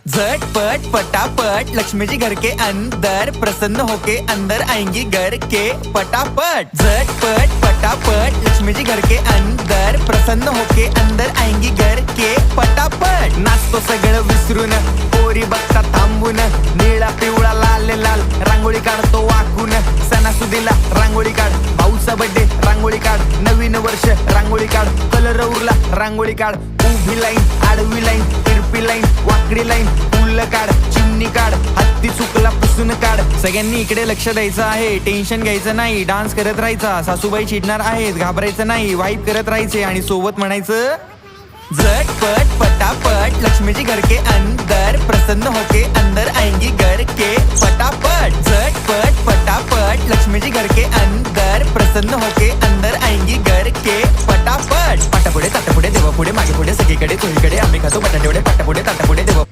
झटपट पटापट लक्ष्मी जी घर के अंदर प्रसन्न होके अंदर आएंगी घर के पटापट। झटपट पटापट लक्ष्मी जी घर के अंदर प्रसन्न होके अंदर आएंगी घर के पटापट। नाचतो सगळं विसरून पोरी बघता थांबून, निळा पिवळा लाल लाल रांगोळी काढतो वाकून। सणासुदीला रांगोळी काढ, भाऊचा बर्थडे रांगोळी काढ, नवीन वर्ष रांगोळी काढ, कलर उरला रांगोळी काढ। उभी लाईन, आडवी लाईन, तिरपी लाईन, वाकडी लाईन, फुल काढ, चिमणी काढ, हत्ती चुकला पुसून काढ। सगळ्यांनी इकडे लक्ष द्यायचं आहे, टेन्शन घ्यायचं नाही, डान्स करत राहायचा। सासूबाई चिडणार आहेत, घाबरायचं नाही, वाईप करत राहायचे आणि सोबत म्हणायचं झटपट पटापट लक्ष्मी जी घर के अंदर प्रसन्न होके अंदर आएंगी घर के पटापट। झटपट पटापट लक्ष्मी जी घर के अंदर प्रसन्न होके अंदर आएंगी घर के पटापट। पाटापुढे ताटापुढे देवापुढे मागे पुढे सगळीकडे चोहीकडे आम्ही खातो बटाटेवडे, पाटापुढे ताटापुढे देवा